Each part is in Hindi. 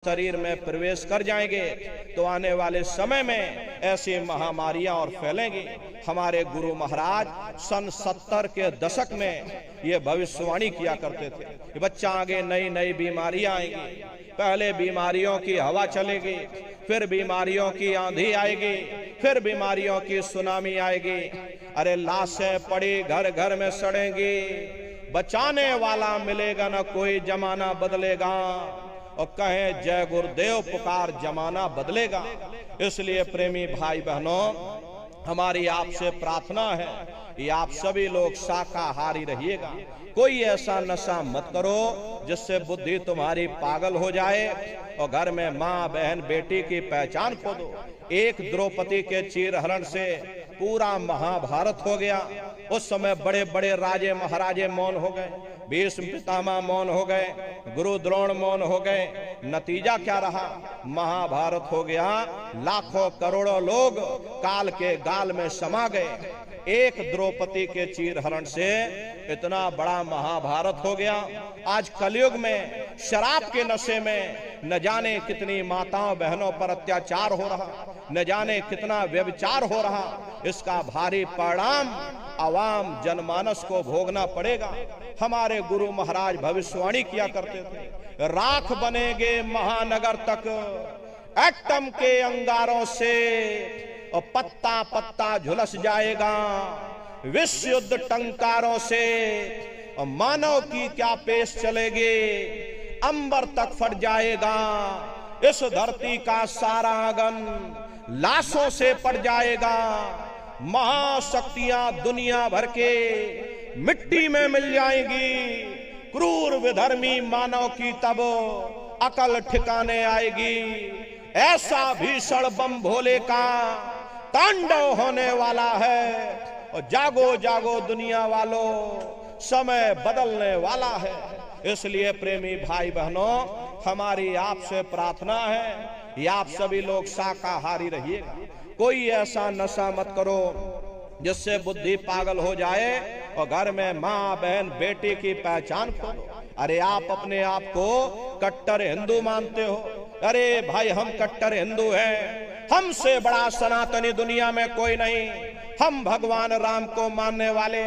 शरीर में प्रवेश कर जाएंगे तो आने वाले समय में ऐसी महामारियां और फैलेंगी। हमारे गुरु महाराज सन 70 के दशक में ये भविष्यवाणी किया करते थे कि बच्चा आगे नई नई बीमारियां आएंगी। पहले बीमारियों की हवा चलेगी, फिर बीमारियों की आंधी आएगी, फिर बीमारियों की सुनामी आएगी। अरे लाशें पड़ी घर घर में सड़ेंगी, बचाने वाला मिलेगा न कोई, जमाना बदलेगा। और कहें जय गुरुदेव पुकार, जमाना बदलेगा। इसलिए प्रेमी भाई बहनों, हमारी आपसे प्रार्थना है कि आप सभी लोग शाकाहारी रहिएगा। कोई ऐसा नशा मत करो जिससे बुद्धि तुम्हारी पागल हो जाए और घर में माँ बहन बेटी की पहचान खो दो। एक द्रौपदी के चीरहरण से पूरा महाभारत हो गया। उस समय बड़े बड़े राजे महाराजे मौन हो गए, भीष्म पितामह मौन हो गए, गुरु द्रोण मौन हो गए। नतीजा क्या रहा? महाभारत हो गया। लाखों करोड़ों लोग काल के गाल में समा गए। एक द्रौपदी के चीरहरण से इतना बड़ा महाभारत हो गया। आज कलयुग में शराब के नशे में न जाने कितनी माताओं बहनों पर अत्याचार हो रहा, न जाने कितना व्यभिचार हो रहा। इसका भारी परिणाम आवाम जनमानस को भोगना पड़ेगा। हमारे गुरु महाराज भविष्यवाणी किया करते थे, राख बनेंगे महानगर तक एटम के अंगारों से, और पत्ता पत्ता झुलस जाएगा विश्व युद्ध टंकारों से। और मानव की क्या पेश चलेगी, अंबर तक फट जाएगा। इस धरती का सारा आंगन लाशों से पड़ जाएगा। महाशक्तियां दुनिया भर के मिट्टी में मिल जाएंगी। क्रूर विधर्मी मानव की तब अकल ठिकाने आएगी। ऐसा भीषण बम भोले का तांडव होने वाला है। और जागो जागो दुनिया वालों, समय बदलने वाला है। इसलिए प्रेमी भाई बहनों, हमारी आपसे प्रार्थना है कि आप सभी लोग शाकाहारी रहिएगा। कोई ऐसा नशा मत करो जिससे बुद्धि पागल हो जाए और घर में माँ बहन बेटी की पहचान खो दो। अरे आप अपने आप को कट्टर हिंदू मानते हो। अरे भाई, हम कट्टर हिंदू हैं। हमसे बड़ा सनातनी दुनिया में कोई नहीं। हम भगवान राम को मानने वाले,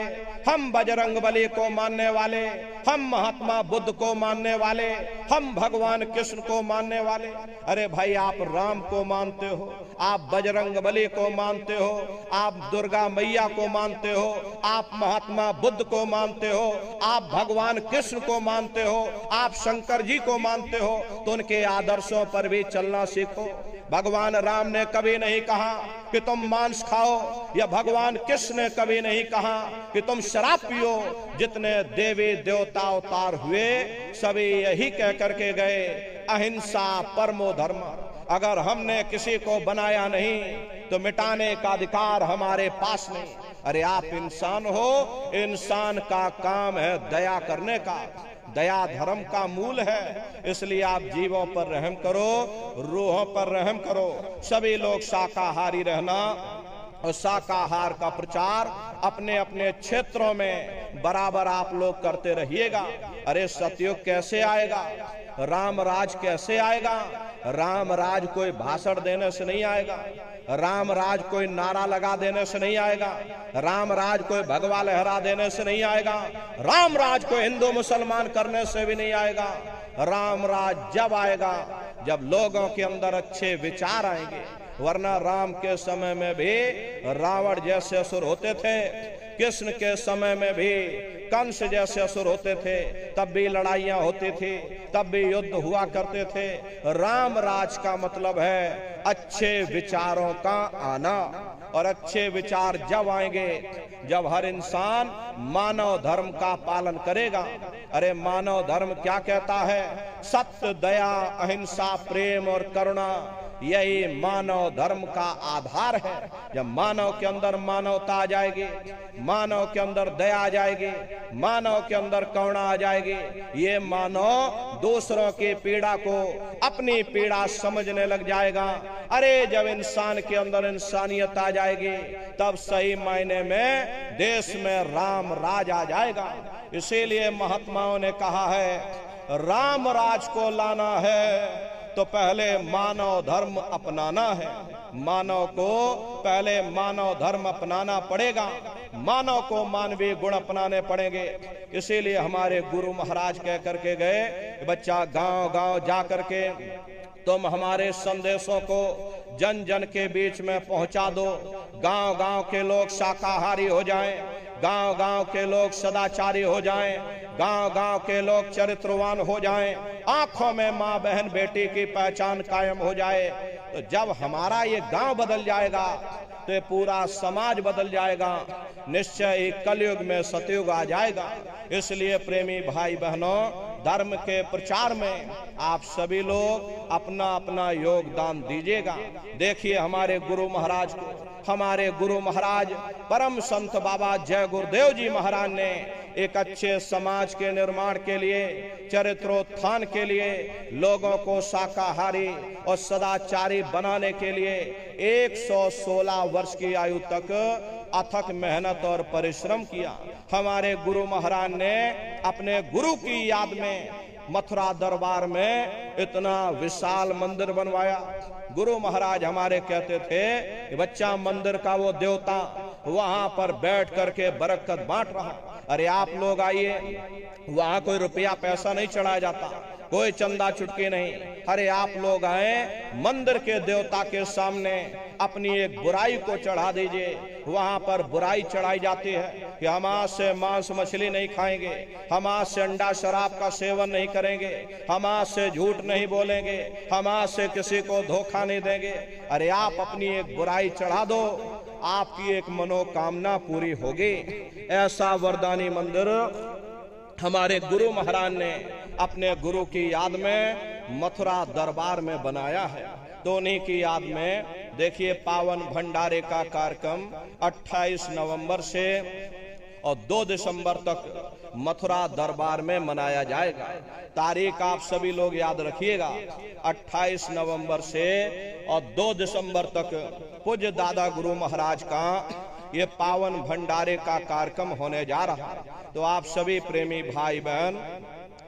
हम बजरंगबली को मानने वाले, हम महात्मा बुद्ध को मानने वाले, हम भगवान कृष्ण को मानने वाले। अरे भाई, आप राम को मानते हो, आप बजरंगबली को मानते हो, आप दुर्गा मैया को मानते हो, आप महात्मा बुद्ध को मानते हो, आप भगवान कृष्ण को मानते हो, आप शंकर जी को मानते हो, तो उनके आदर्शों पर भी चलना सीखो। भगवान राम ने कभी नहीं कहा कि तुम मांस खाओ, या भगवान कृष्ण ने कभी नहीं कहा कि तुम शराब पियो। जितने देवी देवता अवतार हुए सभी यही कह करके गए, अहिंसा परमो धर्म। अगर हमने किसी को बनाया नहीं तो मिटाने का अधिकार हमारे पास नहीं। अरे आप इंसान हो, इंसान का काम है दया करने का। दया धर्म का मूल है। इसलिए आप जीवों पर रहम करो, रूहों पर रहम करो। सभी लोग शाकाहारी रहना और शाकाहार का प्रचार अपने अपने क्षेत्रों में बराबर आप लोग करते रहिएगा। अरे सतयुग कैसे आएगा, राम राज कैसे आएगा? राम राज कोई भाषण देने से नहीं आएगा। राम राज कोई नारा लगा देने से नहीं आएगा। राम राज कोई भगवा लहरा देने से नहीं आएगा। राम राज को हिंदू मुसलमान करने से भी नहीं आएगा। राम राज जब आएगा जब लोगों के अंदर अच्छे विचार आएंगे। वरना राम के समय में भी रावण जैसे असुर होते थे, कृष्ण के समय में भी कंस जैसे असुर होते थे, तब भी लड़ाइयां होती थी, तब भी युद्ध हुआ करते थे। राम राज का मतलब है अच्छे विचारों का आना। और अच्छे विचार जब आएंगे जब हर इंसान मानव धर्म का पालन करेगा। अरे मानव धर्म क्या कहता है? सत्य, दया, अहिंसा, प्रेम और करुणा, यही मानव धर्म का आधार है। जब मानव के अंदर मानवता आ जाएगी, मानव के अंदर दया आ जाएगी, मानव के अंदर करुणा आ जाएगी, ये मानव दूसरों की पीड़ा को अपनी पीड़ा समझने लग जाएगा। अरे जब इंसान के अंदर इंसानियत आ जाएगी तब सही मायने में देश में राम राज आ जाएगा। इसीलिए महात्माओं ने कहा है, राम राज को लाना है तो पहले मानव धर्म अपनाना है। मानव को पहले मानव धर्म अपनाना पड़ेगा, मानव को मानवीय गुण अपनाने पड़ेंगे। इसीलिए हमारे गुरु महाराज कह करके गए, बच्चा गांव गांव जा करके तुम हमारे संदेशों को जन जन के बीच में पहुंचा दो। गांव गांव के लोग शाकाहारी हो जाएं, गांव गांव के लोग सदाचारी हो जाएं, गांव गांव के लोग चरित्रवान हो जाएं, आंखों में माँ बहन बेटी की पहचान कायम हो जाए। तो जब हमारा ये गांव बदल जाएगा तो ये पूरा समाज बदल जाएगा, निश्चय ही कलयुग में सतयुग आ जाएगा। इसलिए प्रेमी भाई बहनों, धर्म के प्रचार में आप सभी लोग अपना अपना योगदान दीजिएगा। देखिए हमारे गुरु महाराज को, हमारे गुरु महाराज परम संत बाबा जय गुरुदेव जी महाराज ने एक अच्छे समाज के निर्माण के लिए, चरित्रोत्थान के लिए, लोगों को शाकाहारी और सदाचारी बनाने के लिए 116 वर्ष की आयु तक अथक मेहनत और परिश्रम किया। हमारे गुरु महाराज ने अपने गुरु की याद में मथुरा दरबार में इतना विशाल मंदिर बनवाया। गुरु महाराज हमारे कहते थे, बच्चा मंदिर का वो देवता वहां पर बैठ करके बरकत बांट रहा। अरे आप लोग आइए, वहां कोई रुपया पैसा नहीं चढ़ाया जाता, कोई चंदा चुटकी नहीं। अरे आप लोग आए, मंदिर के देवता के सामने अपनी एक बुराई को चढ़ा दीजिए। वहां पर बुराई चढ़ाई जाती है कि हम आज से मांस मछली नहीं खाएंगे, हम आज से अंडा शराब का सेवन नहीं करेंगे, हम आज से झूठ नहीं बोलेंगे, हम आज से किसी को धोखा नहीं देंगे। अरे आप अपनी एक बुराई चढ़ा दो, आपकी एक मनोकामना पूरी होगी। ऐसा वरदानी मंदिर हमारे गुरु महाराज ने अपने गुरु की याद में मथुरा दरबार में बनाया है। तो उन्हीं की याद में देखिए पावन भंडारे का कार्यक्रम 28 नवंबर से और 2 दिसंबर तक मथुरा दरबार में मनाया जाएगा। तारीख आप सभी लोग याद रखिएगा, 28 नवंबर से और 2 दिसंबर तक पूज्य दादा गुरु महाराज का ये पावन भंडारे का कार्यक्रम होने जा रहा है। तो आप सभी प्रेमी भाई बहन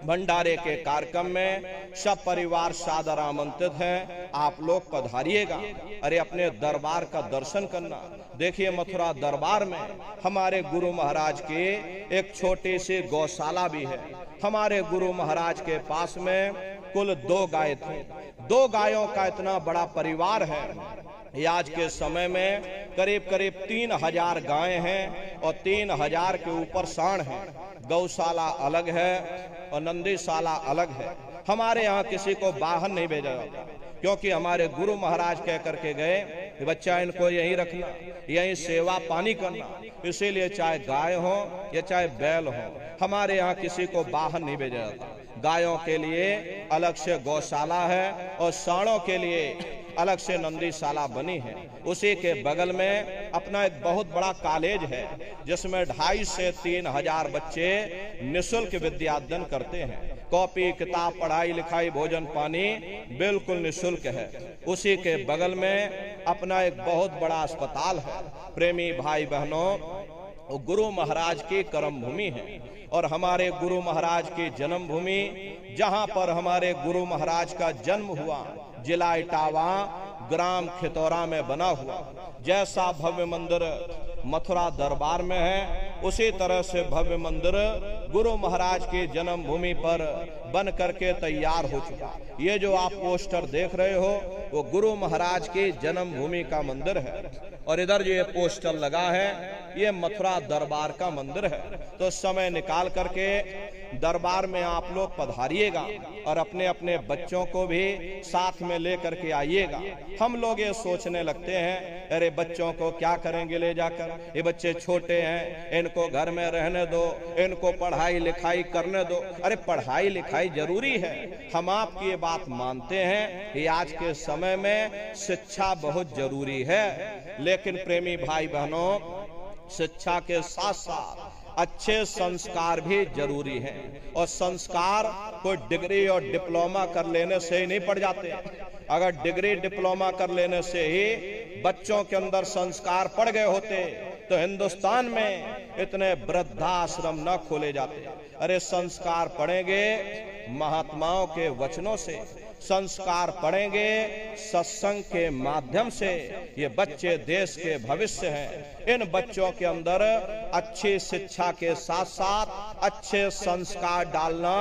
भंडारे के कार्यक्रम में सब परिवार सादर आमंत्रित हैं, आप लोग पधारिएगा। अरे अपने दरबार का दर्शन करना। देखिए मथुरा दरबार में हमारे गुरु महाराज की एक छोटी सी गौशाला भी है। हमारे गुरु महाराज के पास में कुल 2 गाय थी। 2 गायों का इतना बड़ा परिवार है। आज के समय में करीब करीब 3000 गायें हैं और 3000 के ऊपर सांड हैं। गौशाला अलग है और नंदीशाला अलग है। हमारे यहाँ किसी को बाहर नहीं भेजा जाता, क्योंकि हमारे गुरु महाराज कह करके गए, बच्चा इनको यहीं रखना, यहीं सेवा पानी करना। इसीलिए चाहे गाय हो या चाहे बैल हो, हमारे यहाँ किसी को बाहर नहीं भेजा जाता। गायों के लिए अलग से गौशाला है और सांडों के लिए अलग से नंदीशाला बनी है। उसी के बगल में अपना एक बहुत बड़ा कॉलेज है, जिसमें 2,500 से 3,000 बच्चे निःशुल्क विद्याध्ययन करते हैं। कॉपी किताब पढ़ाई लिखाई भोजन पानी बिल्कुल निःशुल्क है। उसी के बगल में अपना एक बहुत बड़ा अस्पताल है। प्रेमी भाई बहनों, गुरु महाराज की कर्म भूमि है और हमारे गुरु महाराज की जन्म भूमि, जहां पर हमारे गुरु महाराज का जन्म हुआ, जिला इटावा ग्राम खितौरा में बना हुआ। जैसा भव्य मंदिर मथुरा दरबार में है, उसी तरह से भव्य मंदिर गुरु महाराज की जन्म भूमि पर बन करके तैयार हो चुका। ये जो आप पोस्टर देख रहे हो, वो गुरु महाराज की जन्म भूमि का मंदिर है। और इधर जो ये पोस्टर लगा है, ये मथुरा दरबार का मंदिर है। तो समय निकाल करके दरबार में आप लोग पधारिएगा और अपने अपने बच्चों को भी साथ में लेकर के आइएगा। हम लोग ये सोचने लगते हैं, अरे बच्चों को क्या करेंगे ले जाकर, ये बच्चे छोटे हैं, इनको घर में रहने दो, इनको पढ़ाई लिखाई करने दो। अरे पढ़ाई लिखाई जरूरी है, हम आपकी ये बात मानते हैं कि आज के समय में शिक्षा बहुत जरूरी है। लेकिन प्रेमी भाई बहनों, शिक्षा के साथ साथ अच्छे संस्कार भी जरूरी हैं। और संस्कार कोई डिग्री और डिप्लोमा कर लेने से ही नहीं पड़ जाते। अगर डिग्री डिप्लोमा कर लेने से ही बच्चों के अंदर संस्कार पड़ गए होते तो हिंदुस्तान में इतने वृद्धाश्रम न खोले जाते। अरे संस्कार पड़ेंगे महात्माओं के वचनों से, संस्कार पढ़ेंगे सत्संग के माध्यम से। ये बच्चे देश के भविष्य हैं। इन बच्चों के अंदर अच्छी शिक्षा के साथ साथ अच्छे संस्कार डालना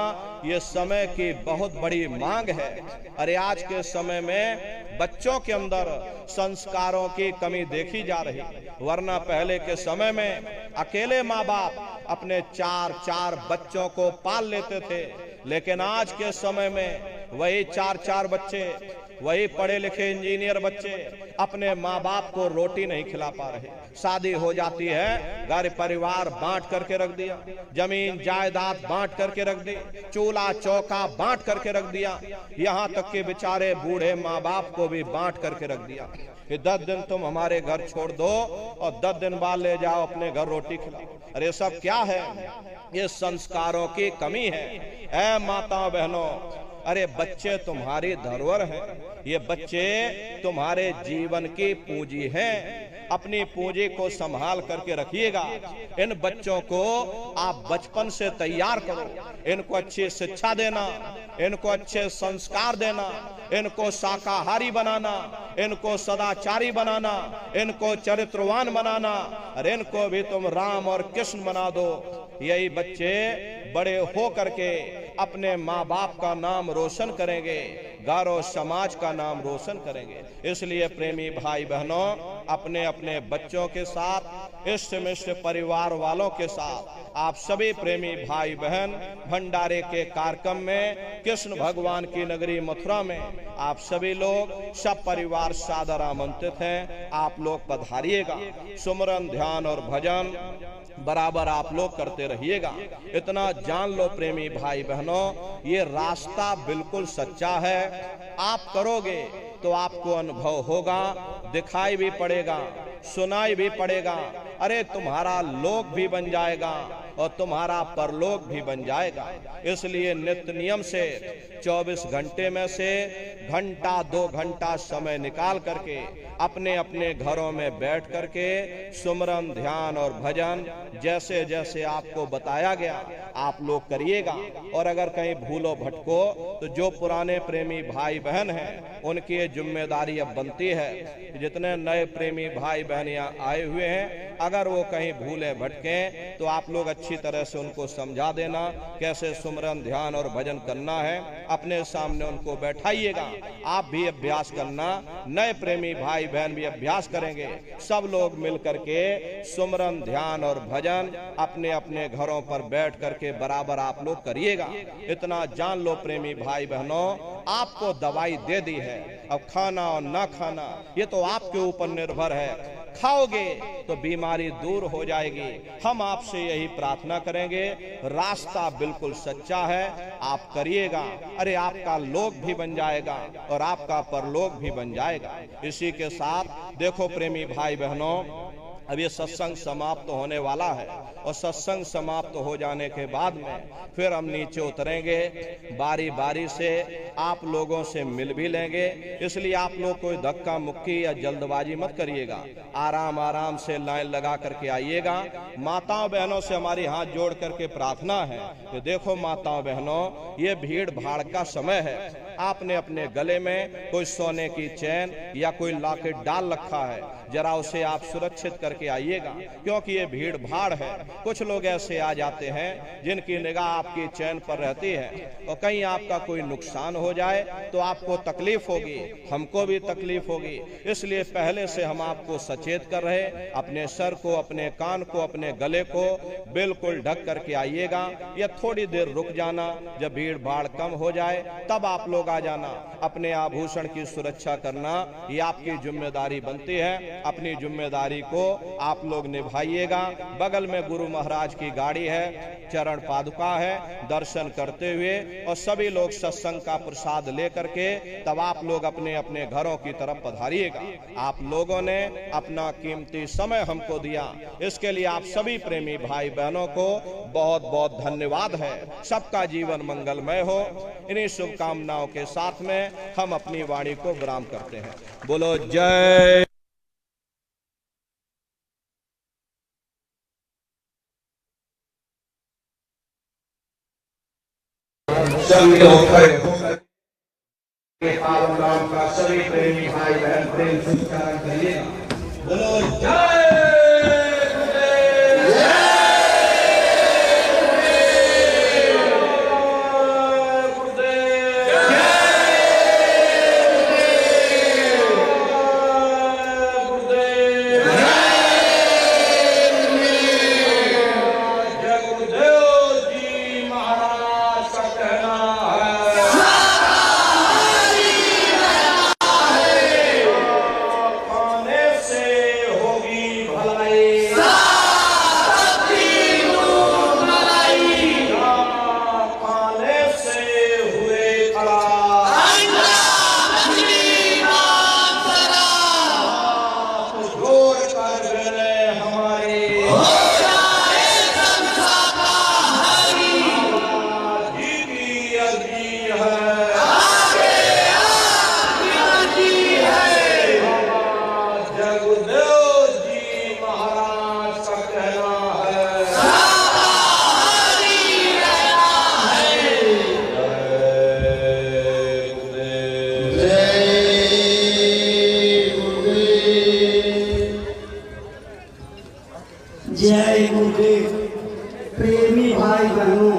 ये समय की बहुत बड़ी मांग है। अरे आज के समय में बच्चों के अंदर संस्कारों की कमी देखी जा रही, वरना पहले के समय में अकेले माँ बाप अपने चार बच्चों को पाल लेते थे, लेकिन आज के समय में वही चार बच्चे, वही पढ़े लिखे इंजीनियर बच्चे अपने माँ बाप को रोटी नहीं खिला पा रहे। शादी हो जाती है, घर परिवार बांट करके रख दिया, जमीन जायदाद बांट करके रख दी, चूल्हा चौका बांट करके रख दिया, यहाँ तक कि बेचारे बूढ़े माँ बाप को भी बांट करके रख दिया कि 10 दिन तुम हमारे घर छोड़ दो और 10 दिन बाद ले जाओ अपने घर रोटी खिलाओ। अरे सब क्या है? ये संस्कारों की कमी है। ऐ माताओं बहनों, अरे बच्चे तुम्हारी धरोहर हैं, ये बच्चे तुम्हारे जीवन की पूंजी हैं। अपनी पूंजी को संभाल करके रखिएगा। इन बच्चों को आप बचपन से तैयार करो, इनको अच्छी शिक्षा देना, इनको अच्छे संस्कार देना, इनको शाकाहारी बनाना, इनको सदाचारी बनाना, इनको चरित्रवान बनाना, और इनको भी तुम राम और कृष्ण बना दो। यही बच्चे बड़े हो करके अपने माँ बाप का नाम रोशन करेंगे, घर और समाज का नाम रोशन करेंगे। इसलिए प्रेमी भाई बहनों, अपने अपने बच्चों के साथ, इष्ट मिष्ट परिवार वालों के साथ आप सभी प्रेमी भाई बहन भंडारे के कार्यक्रम में कृष्ण भगवान की नगरी मथुरा में आप सभी लोग सब परिवार सादर आमंत्रित हैं। आप लोग पधारिएगा। सुमरन ध्यान और भजन बराबर आप लोग करते रहिएगा। इतना जान लो प्रेमी भाई बहनों, ये रास्ता बिल्कुल सच्चा है। आप करोगे तो आपको अनुभव होगा, दिखाई भी पड़ेगा, सुनाई भी पड़ेगा। अरे तुम्हारा लोक भी बन जाएगा और तुम्हारा परलोक भी बन जाएगा। इसलिए नित्य नियम से 24 घंटे में से घंटा 2 घंटा समय निकाल करके अपने अपने घरों में बैठ करके सुमरन ध्यान और भजन जैसे जैसे आपको बताया गया आप लोग करिएगा। और अगर कहीं भूलो भटको तो जो पुराने प्रेमी भाई बहन हैं उनकी ये जिम्मेदारी अब बनती है। जितने नए प्रेमी भाई बहन यहाँ आए हुए हैं, अगर वो कहीं भूले भटके तो आप लोग अच्छी तरह से उनको समझा देना कैसे सुमरन ध्यान और भजन करना है। अपने सामने उनको बैठाइएगा, आप भी अभ्यास करना, नए प्रेमी भाई बहन भी अभ्यास करेंगे। सब लोग मिल करके सुमरन ध्यान और भजन अपने अपने घरों पर बैठ करके बराबर आप लोग करिएगा। इतना जान लो प्रेमी भाई बहनों, आपको दवाई दे दी है, अब खाना और ना खाना ये तो आपके ऊपर निर्भर है। खाओगे तो बीमारी दूर हो जाएगी। हम आपसे यही प्रार्थना करेंगे, रास्ता बिल्कुल सच्चा है, आप करिएगा। अरे आपका लोक भी बन जाएगा और आपका परलोक भी बन जाएगा। इसी के साथ देखो प्रेमी भाई बहनों, अब ये सत्संग समाप्त होने वाला है और सत्संग समाप्त हो जाने के बाद में फिर हम नीचे उतरेंगे, बारी बारी से आप लोगों से मिल भी लेंगे। इसलिए आप लोग कोई धक्का मुक्की या जल्दबाजी मत करिएगा, आराम आराम से लाइन लगा करके आइएगा। माताओं बहनों से हमारी हाथ जोड़ करके प्रार्थना है कि देखो माताओं बहनों, ये भीड़ भाड़ का समय है, आपने अपने गले में कोई सोने की चैन या कोई लॉकेट डाल रखा है, जरा उसे आप सुरक्षित करके आइएगा, क्योंकि ये भीड़ भाड़ है। कुछ लोग ऐसे आ जाते हैं जिनकी निगाह आपकी चैन पर रहती है और कहीं आपका कोई नुकसान हो जाए तो आपको तकलीफ होगी, हमको भी तकलीफ होगी। इसलिए पहले से हम आपको सचेत कर रहे, अपने सर को, अपने कान को, अपने गले को बिल्कुल ढक करके आइएगा। या थोड़ी देर रुक जाना, जब भीड़ भाड़ कम हो जाए तब आप लोग आ जाना। अपने आभूषण की सुरक्षा करना ये आपकी जिम्मेदारी बनती है। अपनी जिम्मेदारी को आप लोग निभाइएगा। बगल में गुरु महाराज की गाड़ी है, चरण पादुका है, दर्शन करते हुए और सभी लोग सत्संग का प्रसाद लेकर के तब आप लोग अपने अपने घरों की तरफ पधारिएगा। आप लोगों ने अपना कीमती समय हमको दिया, इसके लिए आप सभी प्रेमी भाई बहनों को बहुत बहुत धन्यवाद है। सबका जीवन मंगलमय हो। इन्हीं शुभकामनाओं के साथ में हम अपनी वाणी को विराम करते हैं। बोलो जय। का सभी प्रेमी भाई बहन प्रेम से उच्चारण करिए। बोलो जय जय गुरुदेव। प्रेमी भाई बहनों,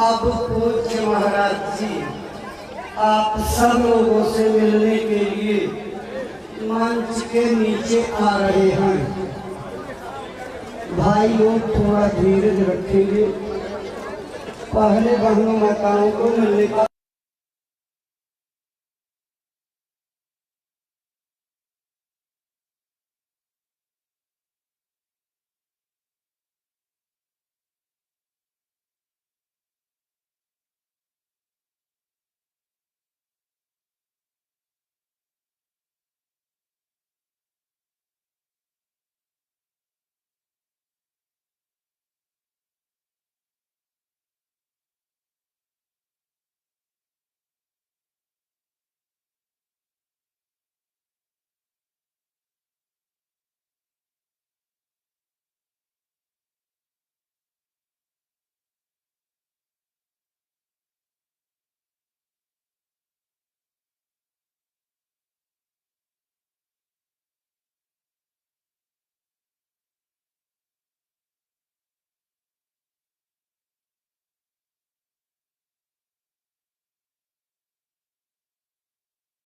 अब पूज्य महाराज जी आप सब लोगों से मिलने के लिए मंच के नीचे आ रहे हैं। भाई लोग थोड़ा धीरज रखेंगे, पहले बहनों माताओं को मिलने का